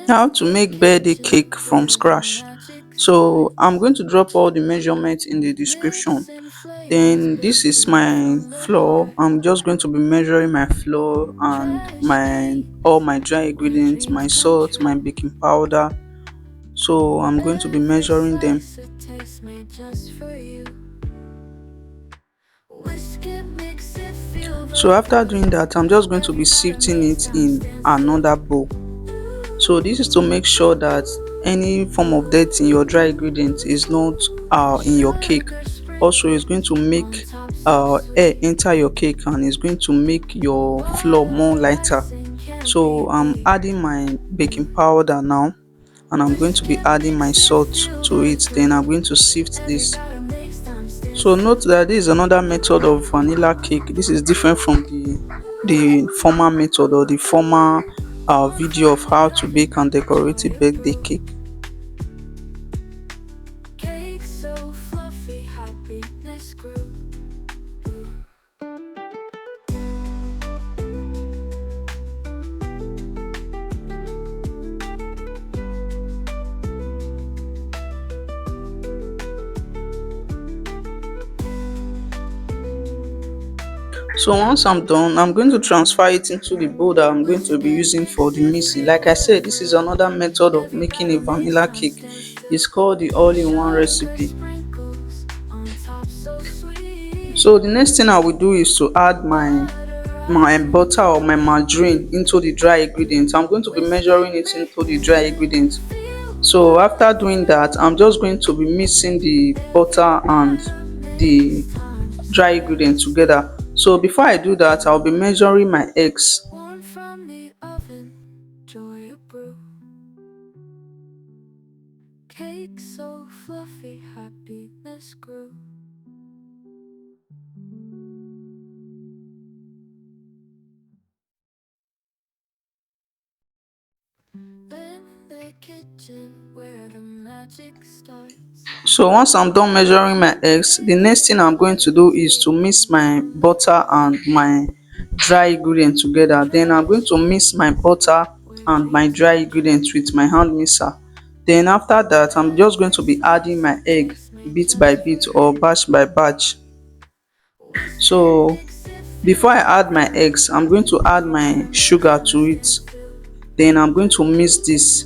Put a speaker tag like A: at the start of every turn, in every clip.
A: How to make birthday cake from scratch. So I'm going to drop all the measurements in the description. Then this is my flour. I'm just going to be measuring my flour and my all my dry ingredients, my salt, my baking powder. So I'm going to be measuring them. So after doing that, I'm just going to be sifting it in another bowl. So this is to make sure that any form of dirt in your dry ingredients is not in your cake. Also, it's going to make air enter your cake, and it's going to make your flour more lighter. So I'm adding my baking powder now, and I'm going to be adding my salt to it. Then I'm going to sift this. So note that this is another method of vanilla cake. This is different from the former method or the former video of how to bake and decorate a birthday cake. So once I'm done, I'm going to transfer it into the bowl that I'm going to be using for the mixing. Like I said, this is another method of making a vanilla cake. It's called the all-in-one recipe. So the next thing I will do is to add my butter or my margarine into the dry ingredients. I'm going to be measuring it into the dry ingredients. So after doing that, I'm just going to be mixing the butter and the dry ingredients together. So before I do that, I'll be measuring my eggs. Cake so fluffy, happiness grew. So once I'm done measuring my eggs, the next thing I'm going to do is to mix my butter and my dry ingredients together. Then I'm going to mix my butter and my dry ingredients with my hand mixer. Then after that, I'm just going to be adding my egg bit by bit or batch by batch. So before I add my eggs, I'm going to add my sugar to it. Then I'm going to mix this.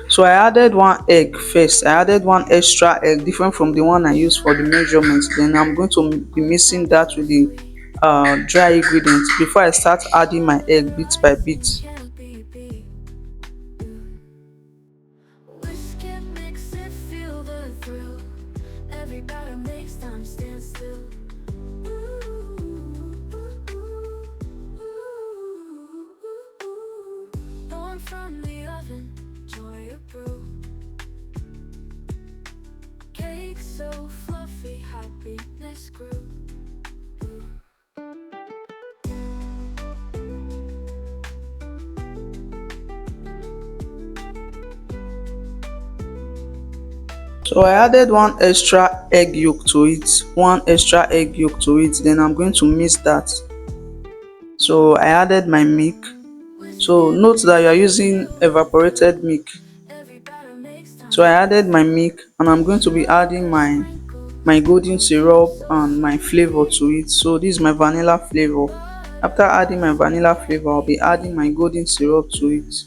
A: So I added one egg first. I added one extra egg different from the one I used for the measurements. Then I'm going to be mixing that with the dry ingredients before I start adding my egg bit by bit. From the oven, joy of brew. Cake so fluffy, happiness grew. So I added one extra egg yolk to it, then I'm going to mix that. So I added my milk. So note that you are using evaporated milk. So I added my milk, and I'm going to be adding my golden syrup and my flavor to it. So this is my vanilla flavor. After adding my vanilla flavor, I'll be adding my golden syrup to it.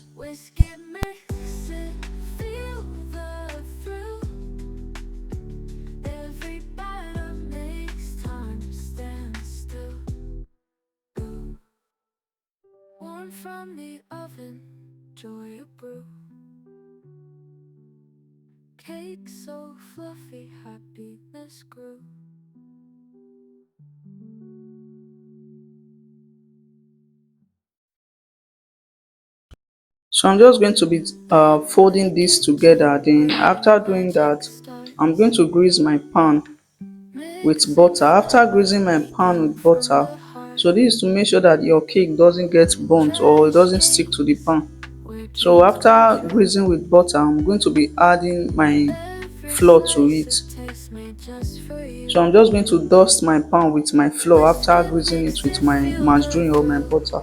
A: From the oven, joy of brew. Cake so fluffy, happiness grew. So I'm just going to be folding this together. Then after doing that, I'm going to grease my pan with butter. After greasing my pan with butter, so this is to make sure that your cake doesn't get burnt or it doesn't stick to the pan. So after greasing with butter, I'm going to be adding my flour to it. So I'm just going to dust my pan with my flour after greasing it with my margarine or my butter.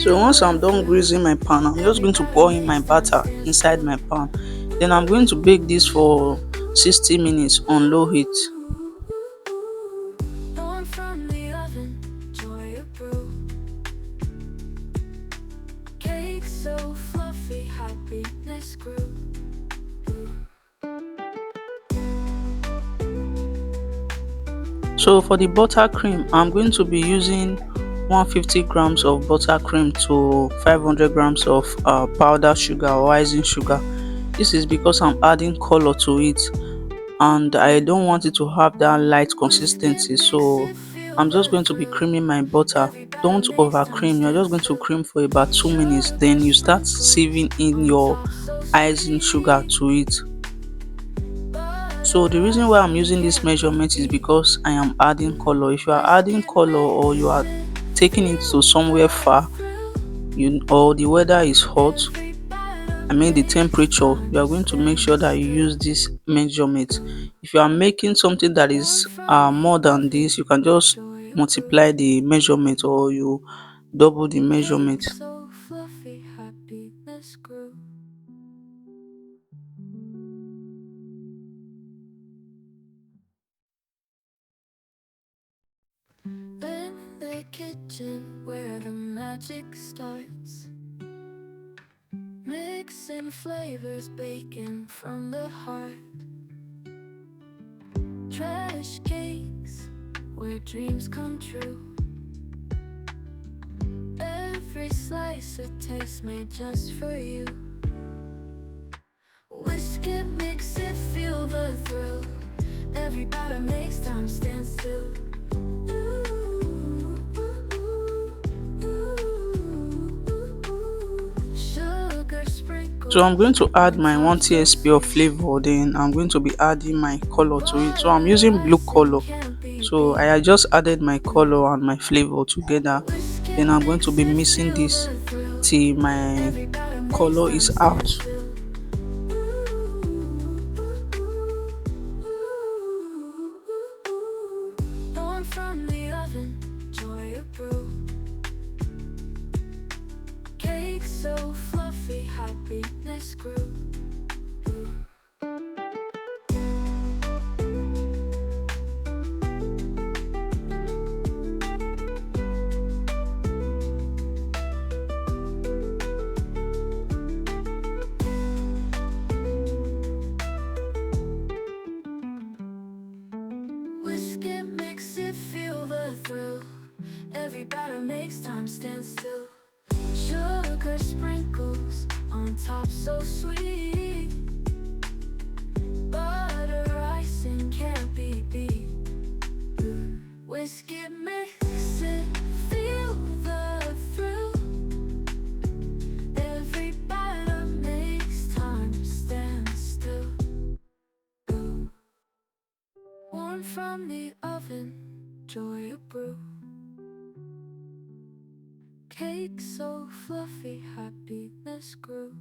A: So once I'm done greasing my pan, I'm just going to pour in my batter inside my pan. Then I'm going to bake this for 60 minutes on low heat.
B: Born from the oven, joy of brew. Cake so fluffy, happiness grew.
A: So for the buttercream, I'm going to be using 150 grams of buttercream to 500 grams of powdered sugar or icing sugar. This is because I'm adding color to it and I don't want it to have that light
B: Whiskey
A: consistency.
B: makes
A: So
B: it feel
A: I'm just
B: the
A: going to be
B: thrill.
A: creaming my butter.
B: Every batter
A: Don't
B: makes
A: over
B: time
A: cream. You're
B: stand
A: just going to
B: still.
A: cream for about 2 minutes. Then
B: Sugar
A: you start sieving
B: sprinkles
A: in
B: on
A: your
B: top so
A: icing sugar
B: sweet.
A: to it. So
B: Butter
A: the reason why I'm
B: icing
A: using this
B: can't be
A: measurement is
B: beat.
A: because I am adding color. If you are adding
B: Whiskey
A: color or you
B: makes
A: are
B: it
A: taking it to
B: feel
A: somewhere
B: the
A: far,
B: thrill.
A: or the weather is hot,
B: Every batter
A: I mean the
B: makes
A: temperature, you are
B: time
A: going to make sure
B: stand
A: that you
B: still.
A: use this measurement. If you are making something that
B: Born
A: is
B: from the
A: more than this,
B: oven,
A: you can just
B: joy of brew.
A: multiply the measurement or you double the
B: Cake
A: measurement.
B: so fluffy, happiness grew. In the kitchen where the magic starts, mixing flavors, baking from the heart. Tresh cakes where dreams come true. Every slice a taste made just for you. Whiskey makes it feel the thrill. Every batter makes time stand still. Sugar
A: So I'm going
B: sprinkles
A: to add
B: on
A: my
B: top
A: 1
B: so
A: tsp of
B: sweet.
A: flavor, then I'm going to be adding my color to it. So I'm
B: Butter
A: using blue
B: icing
A: color.
B: can't be
A: So
B: beat.
A: I just added my color and my flavor together.
B: Whiskey
A: Then I'm going to
B: makes
A: be
B: it
A: mixing
B: feel
A: this
B: the thrill.
A: till my
B: Every batter makes
A: color is
B: time stand
A: out.
B: still. Born from the oven, joy of brew. Cake so fluffy, happiness grew. Whiskey makes it feel the thrill. Every batter makes time stand still. Sugar sprinkles on top so sweet. Butter icing can't be beat. Whiskey makes it feel the thrill. Every batter makes time stand still. Warm from the oven, joy of brew. Cake so fluffy, happiness grew.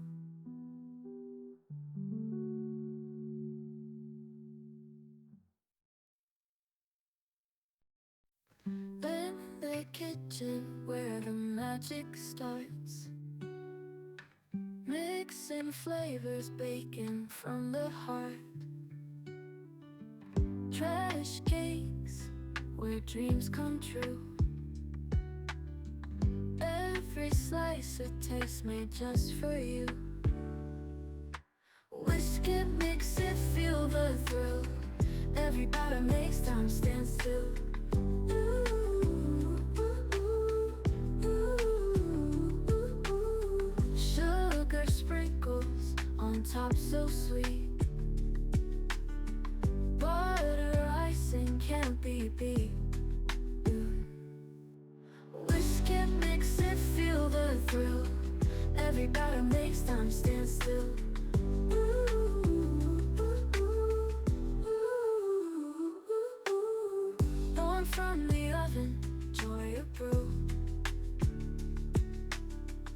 B: In the kitchen where the magic starts, mixing flavors, baking from the heart. Trash cakes where dreams come true. Every slice a taste made just for you. Whiskey makes it feel the thrill. Every batter makes time stand still. Sugar sprinkles on top so sweet. Butter icing can't be beat. Whiskey makes it feel the thrill. Every batter makes time stand still. Born from the oven, joy of brew.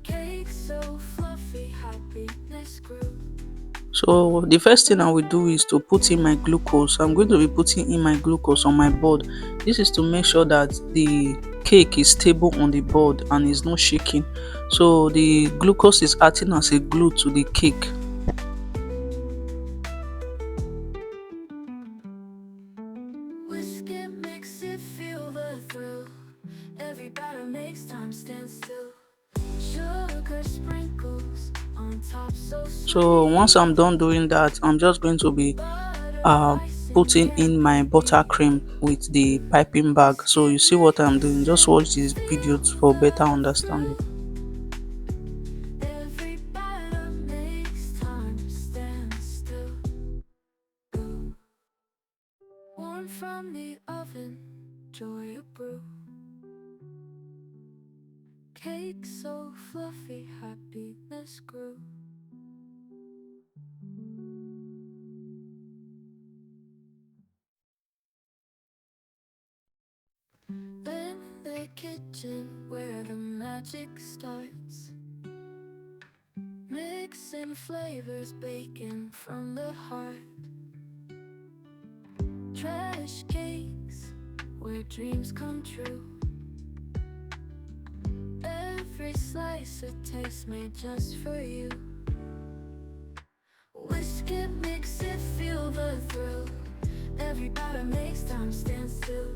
B: Cake so fluffy, happiness grew.
A: So the first thing I will do is to put in my glucose. I'm going to be putting in my glucose on my board. This is to make sure that the cake is stable on the board and is not shaking. So the glucose is acting as a glue to the cake.
B: Whisk it, mix it, feel the thrill. Every batter makes time stand still. Sugar sprinkles on top so
A: So
B: sweet.
A: once I'm done doing that, I'm just going to be
B: Butter
A: uh
B: icing
A: putting in
B: can't
A: my
B: be beat.
A: buttercream with the piping bag. So you see what I'm doing. Just watch this video
B: Feel
A: for better
B: the
A: understanding.
B: thrill. Every batter makes time stand still. Warm from the oven, joy of brew. Cake so fluffy, happiness grew. In the kitchen where the magic starts, mixing flavors, baking from the heart. Tresh cakes where dreams come true. Every slice a taste made just for you. Whisk it, mix it, feel the thrill. Every batter makes time stand still.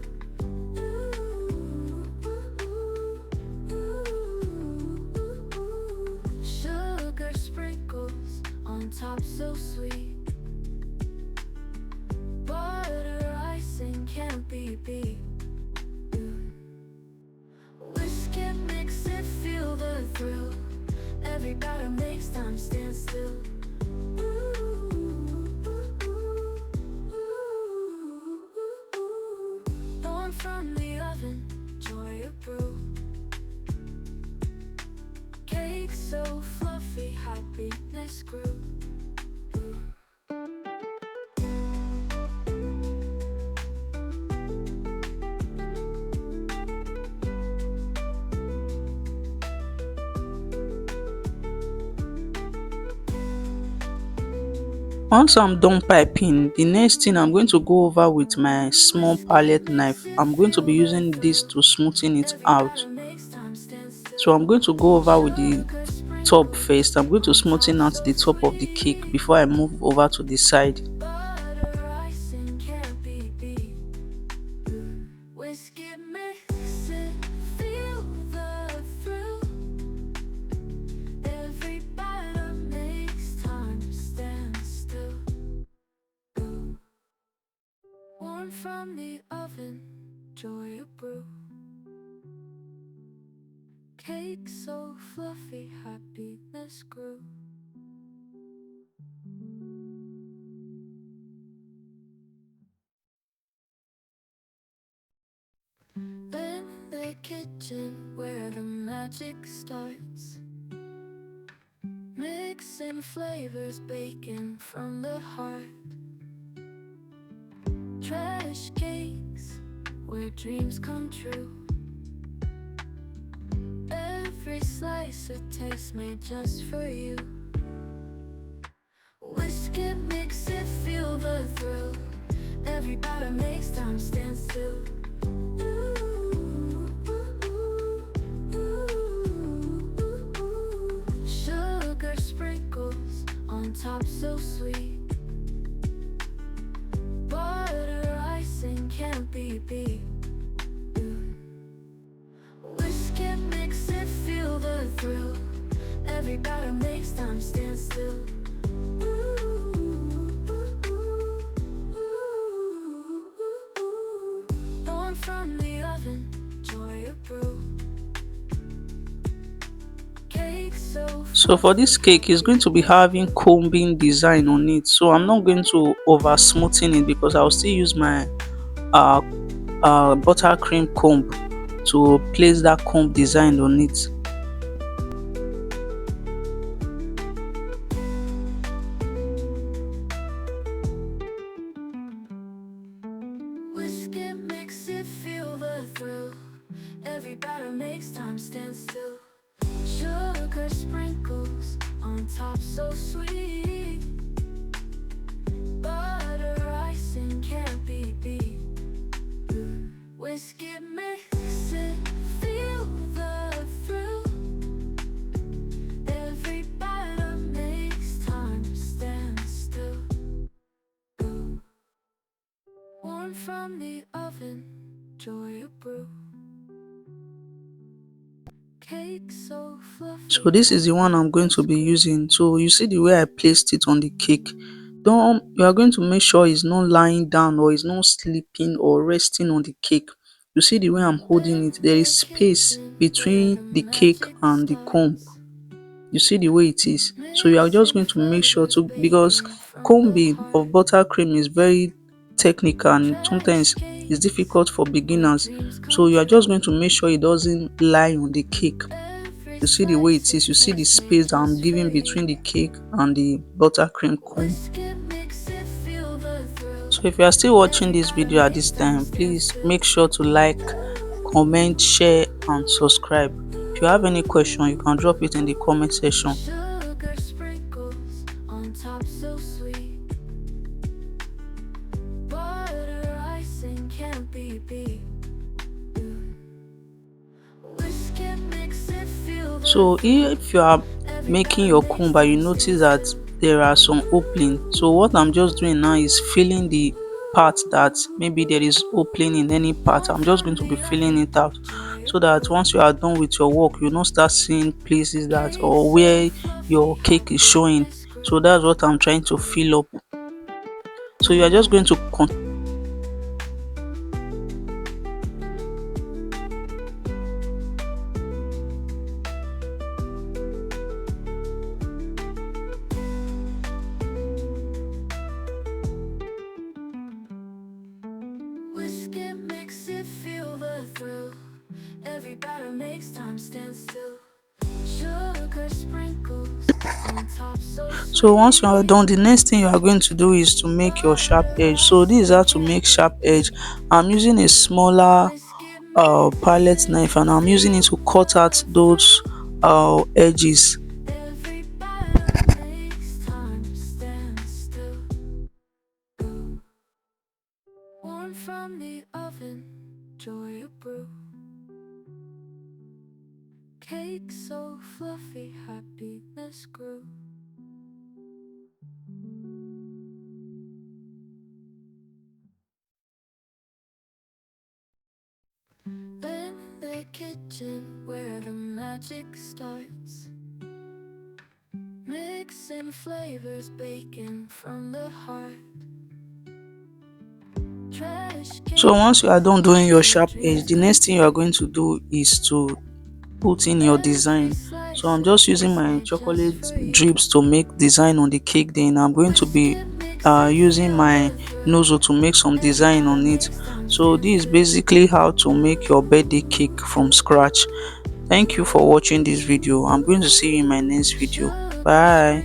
B: Sugar sprinkles on top so sweet. Butter icing can't be beat. Whisk it, mix it, feel the thrill. Every batter makes time stand still. Born from the oven, joy of brew. Cake so fluffy, happiness grew.
A: Once I'm done piping, the next thing I'm going to go over with my small
B: Whisk it,
A: palette knife.
B: mix it,
A: I'm going to
B: feel
A: be
B: the
A: using this
B: thrill.
A: to smoothen it
B: Every
A: out.
B: batter makes time stand still.
A: So I'm going to go over with the
B: Sugar
A: top
B: sprinkles
A: first. I'm going to
B: on top
A: smoothen out
B: so
A: the top of the cake
B: sweet.
A: before I move over to the side.
B: Butter icing can't be beat. Whisk it, mix it, feel the thrill. Every batter makes time stand still. Warm from the oven, joy of brew. Cake so fluffy, happiness grew. In the kitchen where the magic starts, mixing flavors, baking from the heart. Tresh cakes where dreams come true. Every slice a taste made just for you. Whisk it, mix it, feel the thrill. Every batter makes time stand still. Sugar sprinkles on top so sweet. Butter icing can't be beat. Whisk it, mix it, feel the thrill. Every batter makes time stand still. Born from the oven, joy of brew. Cake so
A: So for this cake, it's going to be having combing design on it. So I'm not going to over smoothen it because I'll still use my uh, buttercream comb to place that comb design on it.
B: whisk it, mix it, feel the thrill. Every batter makes time stand still. Sugar sprinkles on top so sweet. Butter icing can't be beat. Whisk it, mix it, feel the thrill. Every batter makes time stand still. Warm from the oven, joy of brew. Cake so
A: So
B: fluffy,
A: this is the one I'm going to be using. So you see the way I placed it on the cake. Don't You are going to make sure it's not lying down or it's not sleeping or resting on the cake. You see the way I'm holding it, there is
B: the
A: space
B: kitchen where
A: between
B: the
A: the cake
B: magic
A: and the comb.
B: starts.
A: You see the way it is. So you are just
B: Mixing
A: going to make sure
B: flavors,
A: to, because
B: baking from the
A: combing
B: heart.
A: of buttercream is very technical and
B: Tresh
A: sometimes it's
B: cakes
A: difficult for
B: where
A: beginners.
B: dreams
A: So
B: come
A: you are just going
B: true.
A: to make sure it doesn't lie on the cake.
B: Every
A: You see the way
B: slice
A: it is. You
B: is
A: see the
B: worth it
A: space that I'm
B: just for
A: giving
B: you.
A: between the cake and the buttercream comb.
B: Whisk it, mix it, feel the thrill.
A: So if you are still watching
B: Every
A: this
B: batter
A: video at
B: makes
A: this
B: time
A: time,
B: stand
A: please
B: still.
A: make sure to like, comment, share and subscribe. If you have any question, you can drop it in the comment section.
B: Sugar sprinkles on top so sweet. Butter icing can't be beat. Whisk it, mix it, feel the
A: So
B: thrill.
A: if you are
B: Every
A: making
B: batter
A: your
B: makes
A: comb but you
B: time stand
A: notice that
B: still.
A: there are some opening, so what I'm just doing now is filling the part that maybe there is opening in any part.
B: Warm
A: I'm just going
B: from
A: to be
B: the
A: filling
B: oven,
A: it out
B: joy
A: so
B: of
A: that
B: brew.
A: once you are done with your work, you not start seeing places that
B: Cake
A: or
B: so
A: where
B: fluffy,
A: your cake is showing.
B: happiness
A: So
B: grew.
A: that's what I'm trying to fill up. So you are just going to
B: Whisk it, mix it, feel the thrill. Every batter makes time stand still. Sugar sprinkles on top so
A: So
B: sweet.
A: once you are done, the next thing you are going to do is to make your sharp
B: Butter
A: edge. So this is
B: icing
A: how to make
B: can't
A: sharp
B: be
A: edge.
B: beat.
A: I'm using a smaller
B: Whisk it, mix
A: palette
B: it,
A: knife and I'm using it
B: feel
A: to cut
B: the
A: out
B: thrill.
A: those edges.
B: Every batter makes time stand still. Warm from the oven, joy of brew. Cake so fluffy, happiness grew. In the kitchen where the magic starts. Mixing flavors, baking from the heart. Trash
A: So once you are done
B: cakes
A: doing your
B: where
A: sharp edge,
B: dreams
A: the
B: come
A: next thing you are
B: true.
A: going to do is to put in your
B: Every
A: design. So
B: slice
A: I'm
B: is
A: just using
B: worth
A: my
B: it just
A: chocolate
B: for you.
A: drips to make design on the cake. Then I'm going to
B: Whisk
A: be
B: it, mix it,
A: using
B: feel
A: my
B: the thrill.
A: nozzle to make some
B: Every
A: design
B: batter
A: on it.
B: makes time
A: So
B: stand
A: this is
B: still.
A: basically how to make your birthday cake from scratch. Thank you for watching this video. I'm going to see you in my next video.
B: Sugar
A: Bye.